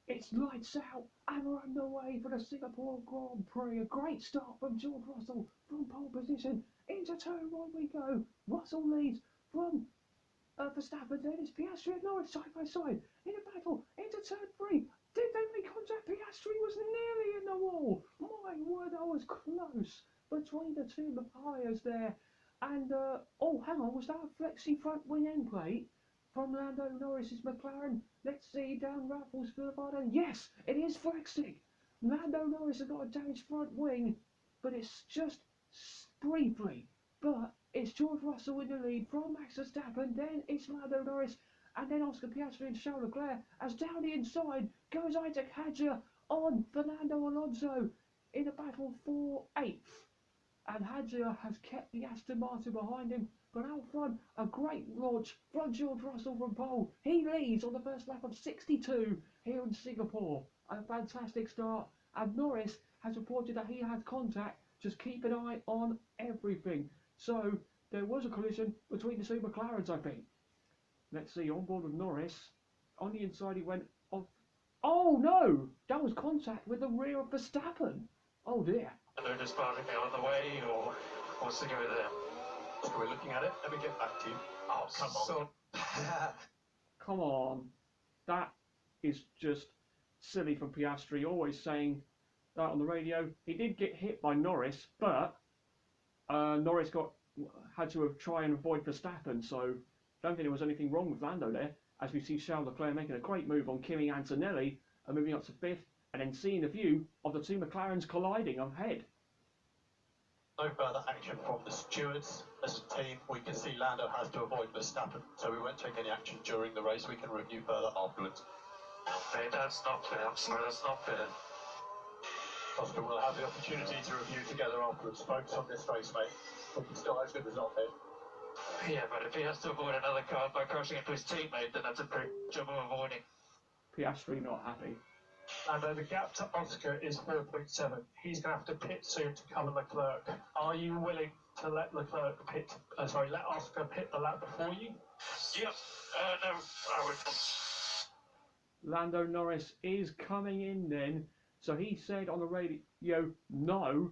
It's lights out, and we're underway for the Singapore Grand Prix. A great start from George Russell from pole position. Into turn one we go. Russell leads from Verstappen, then it's Piastri and Norris side by side in a battle into turn three. Did they make contact? Piastri was nearly in the wall. My word, that was close between the two tyres there. And oh, hang on, was that a flexi front wing end plate from Lando Norris's McLaren? Let's see down Raffles Boulevard, and yes, it is flexing. Lando Norris has got a damaged front wing, but it's just briefly. But it's George Russell in the lead from Max Verstappen, then it's Lando Norris, and then Oscar Piastri and Charles Leclerc as down the inside goes Isaac Hadjar on Fernando Alonso in a battle for 8th. And Hadjar has kept the Aston Martin behind him, but out front, a great launch from George Russell from pole. He leads on the first lap of 62 here in Singapore. A fantastic start, and Norris has reported that he had contact. Just keep an eye on everything. So there was a collision between the two McLarens, I think. Let's see, on board with Norris. On the inside he went off. Oh no! That was contact with the rear of Verstappen. Oh dear. They're just barging me out of the way, or what's the go there? So we're looking at it. Let me get back to you. Oh, come on. Come on. That is just silly from Piastri, always saying that on the radio. He did get hit by Norris, but Norris had to try and avoid Verstappen, so I don't think there was anything wrong with Lando there, as we see Charles Leclerc making a great move on Kimi Antonelli and moving up to 5th, and then seeing the view of the two McLarens colliding ahead. No further action from the stewards. As a team, we can see Lando has to avoid Verstappen, so we won't take any action during the race. We can review further afterwards. Hey, that's not fair. I'm sorry, that's not fair. Oscar, we'll have the opportunity to review together afterwards. Focus on this race, mate. We can still have a good result here. Yeah, but if he has to avoid another car by crashing into his teammate, then that's a pretty job of avoiding. Piastri not happy. And the gap to Oscar is 4.7. He's going to have to pit soon to cover Leclerc. Are you willing to let Leclerc pit? Let Oscar pit the lap before you? Yep. No, I would. Lando Norris is coming in then, so he said on the radio no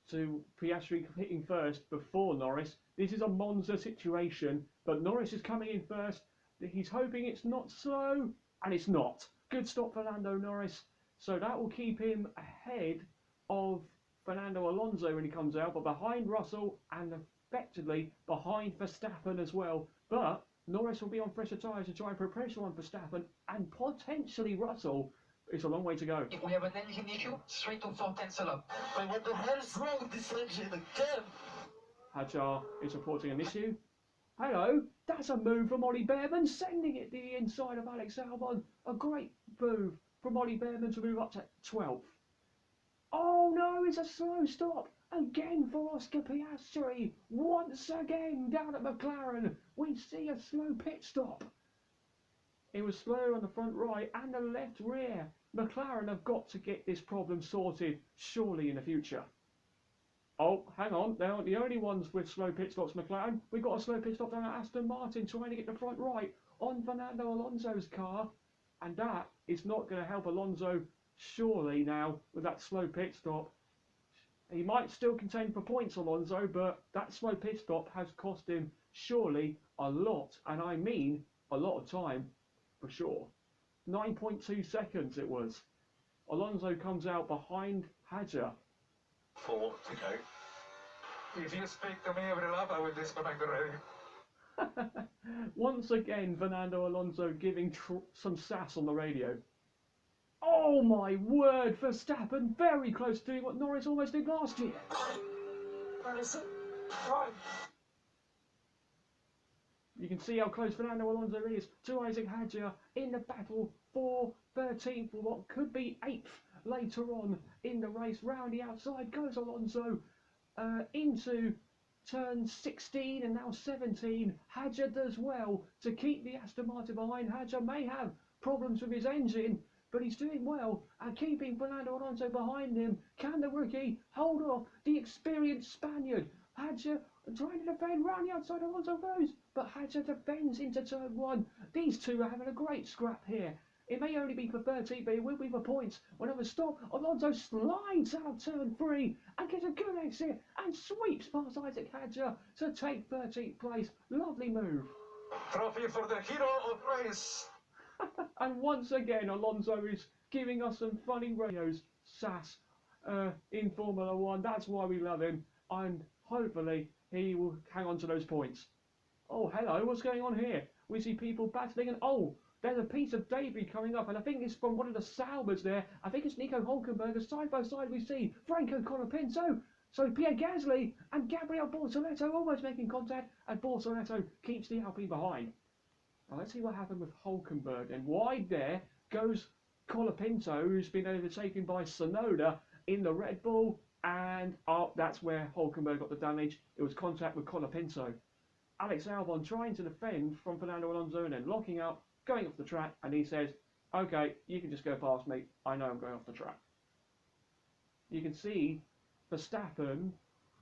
to Piastri hitting first before Norris. This is a Monza situation, but Norris is coming in first. He's hoping it's not slow, and it's not. Good stop for Lando Norris, so that will keep him ahead of Fernando Alonso when he comes out, but behind Russell and effectively behind Verstappen as well. But Norris will be on fresher tyres to try and put pressure on Verstappen and potentially Russell. It's a long way to go. If we have an engine issue, 3 to 4 tenths a lap. But what the hell is wrong with this engine again? Hadjar is reporting an issue. Hello, that's a move from Ollie Behrman, sending it to the inside of Alex Albon. A great move from Ollie Behrman to move up to 12th. Oh no, it's a slow stop. Again for Oscar Piastri. Once again down at McLaren, we see a slow pit stop. It was slow on the front right and the left rear. McLaren have got to get this problem sorted, surely in the future. Oh, hang on, they aren't the only ones with slow pit stops, McLaren. We've got a slow pit stop down at Aston Martin trying to get the front right on Fernando Alonso's car. And that is not going to help Alonso, surely now, with that slow pit stop. He might still contend for points, Alonso, but that slow pit stop has cost him, surely, a lot. And I mean a lot of time, for sure. 9.2 seconds it was. Alonso comes out behind Hadjar. 4 to go. If you speak to me every lap, I will disconnect the radio. Once again, Fernando Alonso giving some sass on the radio. Oh my word, Verstappen very close to doing what Norris almost did last year. You can see how close Fernando Alonso is to Isaac Hadjar in the battle for 13th, for what could be 8th later on in the race. Round the outside goes Alonso into turn 16 and now 17. Hadjar does well to keep the Aston Martin behind. Hadjar may have problems with his engine, but he's doing well and keeping Fernando Alonso behind him. Can the rookie hold off the experienced Spaniard? Hadjar trying to defend round the outside. Alonso goes, but Hadjar defends into turn 1. These two are having a great scrap here. It may only be for 13, but it will be for points. Whenever stop, Alonso slides out turn 3 and gets a good exit and sweeps past Isaac Hadjar to take 13th place. Lovely move. Trophy for the hero of race. And once again, Alonso is giving us some funny radios, sass, in Formula 1. That's why we love him. And hopefully he will hang on to those points. Oh, hello, what's going on here? We see people battling and, oh, there's a piece of debris coming up, and I think it's from one of the Saubers there. I think it's Nico Hülkenberg. Side by side we see Franco Colapinto. So Pierre Gasly and Gabriel Bortoleto almost making contact, and Bortoleto keeps the Alpine behind. Now let's see what happened with Hülkenberg. And wide there goes Colapinto, who's been overtaken by Tsunoda in the Red Bull, and that's where Hülkenberg got the damage. It was contact with Colapinto. Alex Albon trying to defend from Fernando Alonso and then locking up, going off the track, and he says, okay, you can just go past me, I know I'm going off the track. You can see Verstappen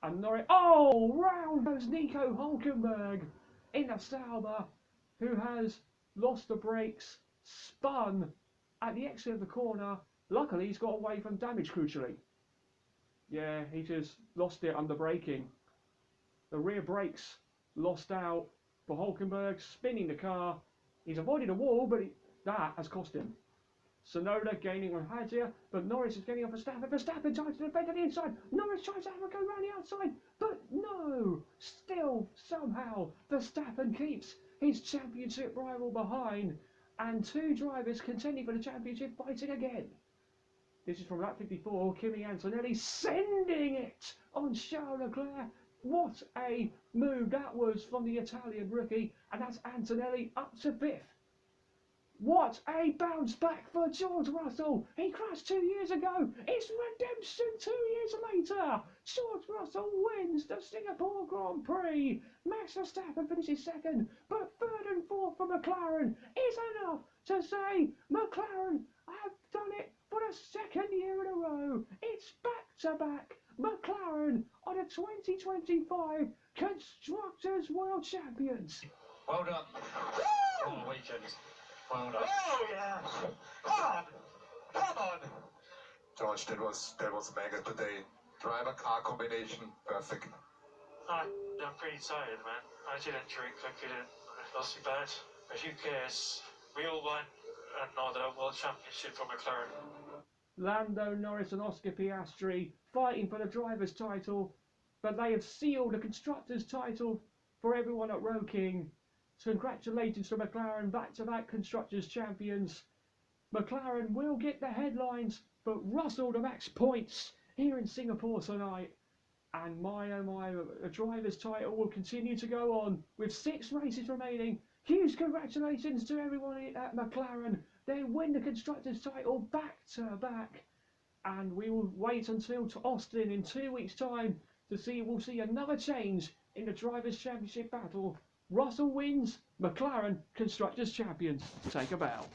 and Norris, oh, round goes Nico Hülkenberg in a Sauber, who has lost the brakes, spun at the exit of the corner. Luckily he's got away from damage crucially. Yeah, he just lost it under braking. The rear brakes lost out for Hülkenberg, spinning the car. He's avoided a wall, but that has cost him. Tsunoda gaining on Hadjar, but Norris is getting off Verstappen. Verstappen tries to defend on the inside. Norris tries to have a go round the outside, but no. Still, somehow, Verstappen keeps his championship rival behind, and two drivers contending for the championship fighting again. This is from lap 54, Kimi Antonelli sending it on Charles Leclerc. What a move that was from the Italian rookie, and that's Antonelli up to 5th. What a bounce back for George Russell. He crashed 2 years ago. It's redemption 2 years later. George Russell wins the Singapore Grand Prix. Max Verstappen finishes 2nd, but 3rd and 4th for McLaren is enough to say McLaren have done it for the 2nd year in a row. It's back-to-back McLaren are the 2025 Constructors World Champions. Well done. What a weekend. Well done. Oh yeah. Come on. George, that was mega today. Driver-car combination, perfect. I'm pretty tired, man. I didn't drink, I couldn't. It wasn't bad. But who cares? We all won another World Championship for McLaren. Lando Norris and Oscar Piastri fighting for the driver's title, but they have sealed the constructor's title for everyone at Woking. So congratulations to McLaren, back-to-back constructors champions. McLaren will get the headlines, but Russell the max points here in Singapore tonight. And my oh my, the driver's title will continue to go on with 6 races remaining. Huge congratulations to everyone at McLaren. They win the constructors title back-to-back. And we will wait until Austin in 2 weeks' time to see, we'll see another change in the Drivers' Championship battle. Russell wins, McLaren Constructors Champions. Take a bow.